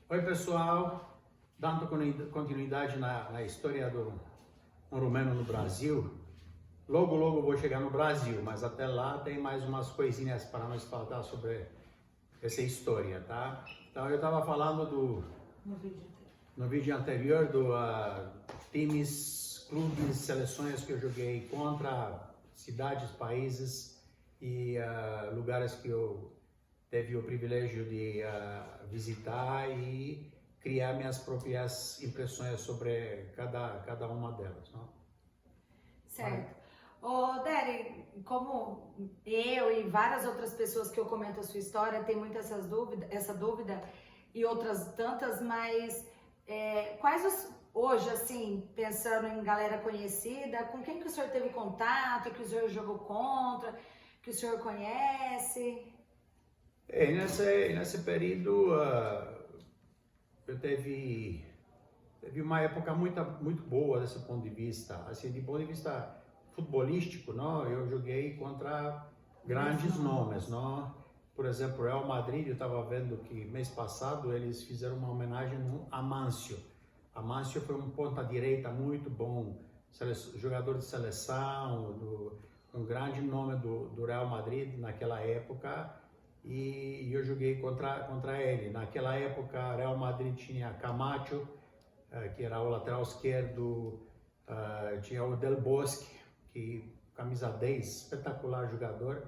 Oi pessoal, dando continuidade na história do romeno no Brasil. Logo vou chegar no Brasil, mas até lá tem mais umas coisinhas para nós falar sobre essa história, tá? Então eu estava falando no vídeo anterior do times, clubes, seleções que eu joguei contra cidades, países e lugares que eu teve o privilégio de visitar e criar minhas próprias impressões sobre cada uma delas, não? Certo. Ô, Dery, como eu e várias outras pessoas que eu comento a sua história, tem muita essa dúvida e outras tantas, mas hoje, assim, pensando em galera conhecida, com quem que o senhor teve contato, que o senhor jogou contra, que o senhor conhece? Nesse período eu teve uma época muito boa desse ponto de vista, assim, de ponto de vista futebolístico, não? Eu joguei contra grandes nomes, não? Por exemplo, Real Madrid, eu estava vendo que mês passado eles fizeram uma homenagem no Amâncio. Amâncio foi um ponta-direita muito bom, jogador de seleção, um grande nome do Real Madrid naquela época. E eu joguei contra ele. Naquela época, Real Madrid tinha Camacho, que era o lateral esquerdo, tinha o Del Bosque, que camisa 10, espetacular jogador,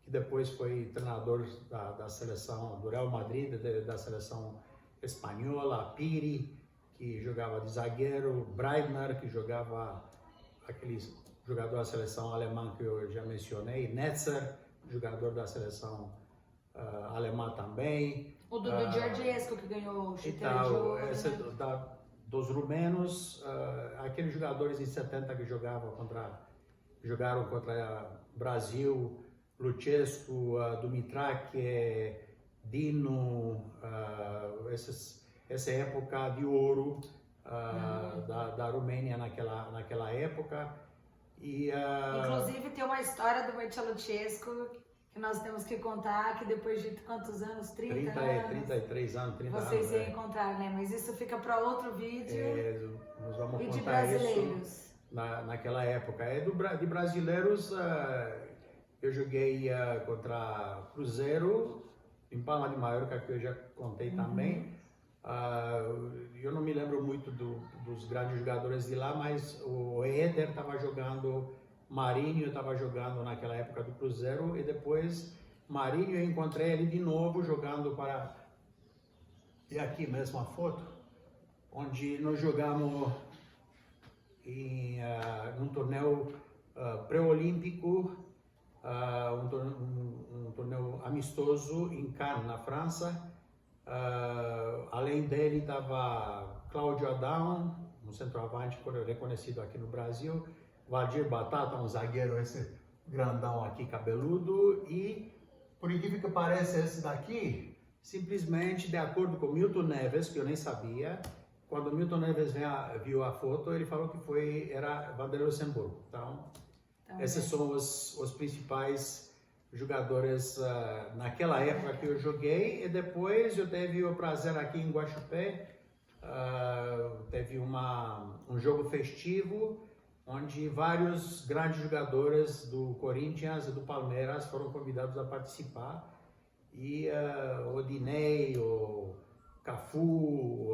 que depois foi treinador da seleção do Real Madrid, da seleção espanhola, Piri, que jogava de zagueiro, Breitner, que jogava aquele jogador da seleção alemã que eu já mencionei, Netzer, jogador da seleção alemã também. O do Georgescu, que ganhou o chuteiro de ouro, né? Dos rumenos, aqueles jogadores em 70 que jogaram contra Brasil, Lucescu, Dumitrak, Dino, essa época de ouro da Romênia naquela época. Inclusive tem uma história do Mircea Lucescu que nós temos que contar, que depois de quantos anos? 30 anos? 33 anos, 30 vocês anos. se encontraram, né? Mas isso fica para outro vídeo. Nós vamos e contar de brasileiros? Isso naquela época. De brasileiros, eu joguei contra Cruzeiro, em Palma de Mallorca, que eu já contei também. Eu não me lembro muito dos grandes jogadores de lá, mas o Éder estava jogando, Marinho estava jogando naquela época do Cruzeiro, e depois Marinho eu encontrei ele de novo jogando para... E aqui mesmo a foto, onde nós jogamos em um torneio pré-olímpico, um torneio amistoso em Cannes, na França. Além dele estava Cláudio Adão, um centroavante reconhecido aqui no Brasil, Valdir Batata, um zagueiro, esse grandão aqui, cabeludo, e, por incrível que pareça, esse daqui, simplesmente, de acordo com Milton Neves, que eu nem sabia, quando Milton Neves viu a foto, ele falou que era Vanderlei Luxemburgo. Então, esses são os principais jogadores naquela época que eu joguei, e depois eu tive o prazer aqui em Guaxupé, teve um jogo festivo, onde vários grandes jogadores do Corinthians e do Palmeiras foram convidados a participar, e o Diney, o Cafu,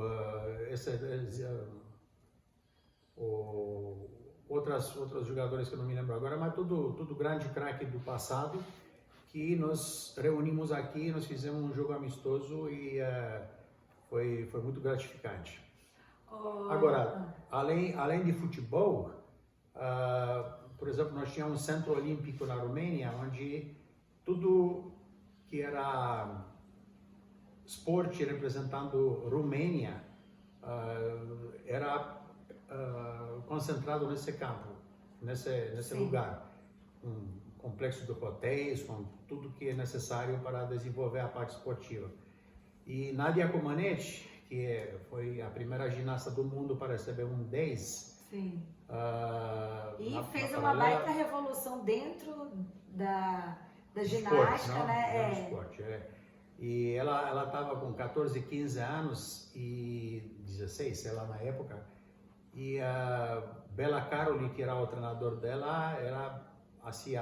outros jogadores que eu não me lembro agora, mas tudo grande craque do passado, que nós reunimos aqui, nós fizemos um jogo amistoso e foi muito gratificante. Agora, além de futebol, por exemplo, nós tínhamos um centro olímpico na Romênia, onde tudo que era esporte representando Romênia era concentrado nesse campo, nesse lugar. Um complexo de hotéis, com tudo que é necessário para desenvolver a parte esportiva. E Nadia Comaneci, que foi a primeira ginasta do mundo para receber um 10. Sim. E fez uma baita revolução dentro da ginástica, esporte, né? Esporte, E ela estava com 14, 15 anos e 16, sei lá, na época. E a Bela Caroli, que era o treinador dela, era assim,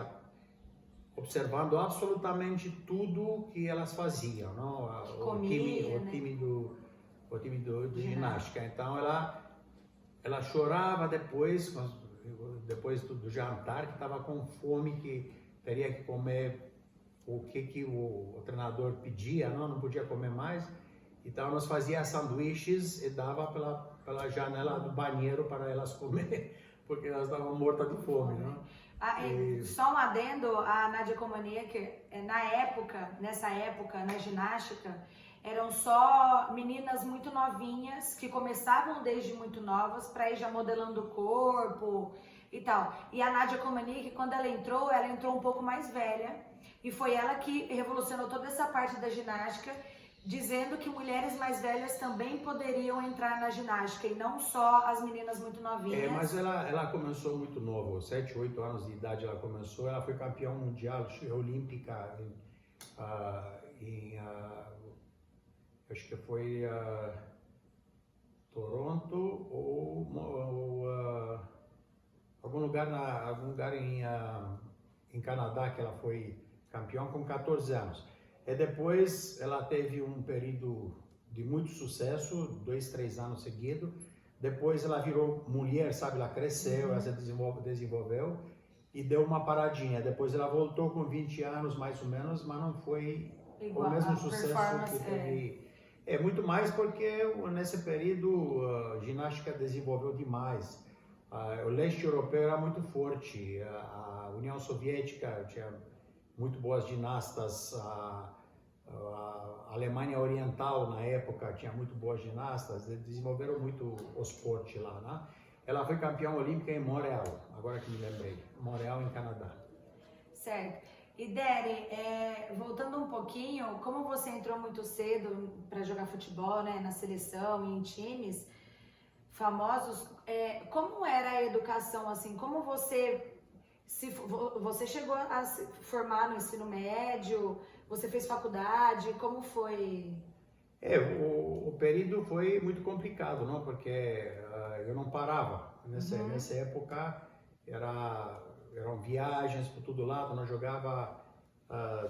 observando absolutamente tudo que elas faziam, não? O time de ginástica. Então ela chorava depois do jantar, que estava com fome, que teria que comer o que o treinador pedia, não podia comer mais. Então nós fazíamos sanduíches e dava pela janela do banheiro para elas comer, porque elas estavam mortas de fome, não? Só um adendo, a Nadia Comaneci, nessa época, na ginástica, eram só meninas muito novinhas, que começavam desde muito novas, para ir já modelando o corpo e tal. E a Nadia Comaneci, quando ela entrou um pouco mais velha, e foi ela que revolucionou toda essa parte da ginástica, dizendo que mulheres mais velhas também poderiam entrar na ginástica e não só as meninas muito novinhas. Mas ela começou muito nova, 7, 8 anos de idade ela começou, ela foi campeã mundial olímpica acho que foi Toronto ou algum lugar em Canadá que ela foi campeã com 14 anos. E depois ela teve um período de muito sucesso, 2, 3 anos seguidos. Depois ela virou mulher, sabe? Ela cresceu, ela se desenvolveu e deu uma paradinha. Depois ela voltou com 20 anos mais ou menos, mas não foi o mesmo sucesso que teve. Muito mais porque nesse período a ginástica desenvolveu demais. O leste europeu era muito forte, a União Soviética tinha muito boas ginastas, a Alemanha Oriental na época tinha muito boas ginastas, desenvolveram muito o esporte lá, né? Ela foi campeã olímpica em Montreal, agora que me lembrei, Montreal em Canadá. Certo. E Deri, voltando um pouquinho, como você entrou muito cedo para jogar futebol, né, na seleção e em times famosos, como era a educação, assim, como você chegou a se formar no ensino médio, você fez faculdade, como foi? O período foi muito complicado, não? Porque eu não parava. Nessa época eram viagens por todo lado, nós jogava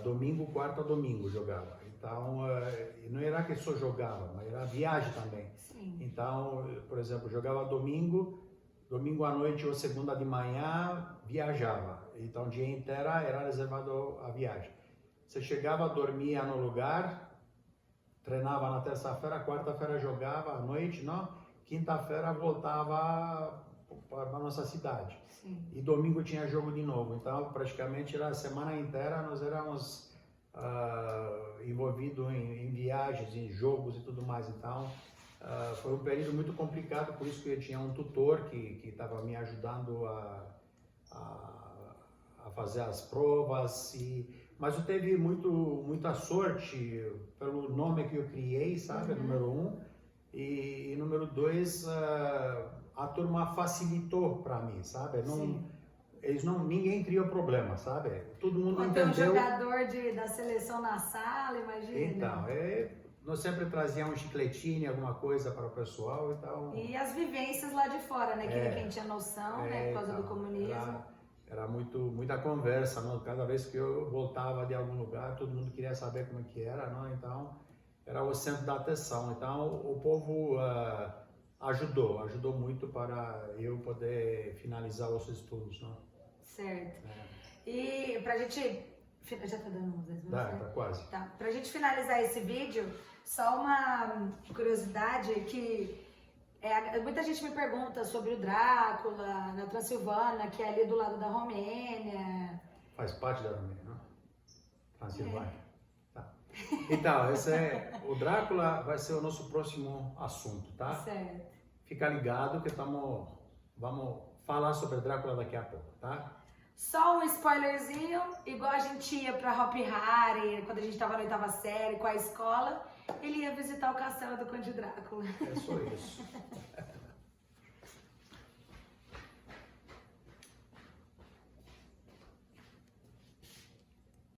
domingo, quarta, domingo jogava. Então, não era que só jogava, mas era viagem também. Sim. Então, por exemplo, jogava domingo à noite ou segunda de manhã, viajava. Então, o dia inteiro era reservado a viagem. Você chegava, dormia no lugar, treinava na terça-feira, quarta-feira jogava à noite, não? Quinta-feira voltava para a nossa cidade. Sim. E domingo tinha jogo de novo. Então, praticamente, a semana inteira nós éramos envolvidos em viagens, em jogos e tudo mais. Então, foi um período muito complicado, por isso que eu tinha um tutor que estava me ajudando a fazer as provas. Mas eu teve muita sorte pelo nome que eu criei, sabe? Número 1. E número 2, a turma facilitou para mim, sabe? Ninguém criou problema, sabe? Todo mundo entendeu. Tem um jogador da seleção na sala, imagina. Então, nós sempre trazíamos um chicletinho, alguma coisa para o pessoal, então... E as vivências lá de fora, né? Que ninguém tinha noção, né? Por causa do comunismo. Era muita conversa, não? Cada vez que eu voltava de algum lugar, todo mundo queria saber como que era, não? Então, era o centro da atenção. Então, o povo ajudou muito para eu poder finalizar os estudos, não? Certo. E pra gente... Já tá dando uns 10 minutos? Tá quase. Tá. Pra gente finalizar esse vídeo, só uma curiosidade que... muita gente me pergunta sobre o Drácula, na Transilvânia, que é ali do lado da Romênia. Faz parte da Romênia, não? Transilvânia. Tá. Então, o Drácula vai ser o nosso próximo assunto, tá? Certo. Fica ligado que vamos falar sobre Drácula daqui a pouco, tá? Só um spoilerzinho, igual a gente ia pra Hopi Hari, quando a gente tava na 8ª série, com a escola, ele ia visitar o castelo do Conde Drácula. É só isso.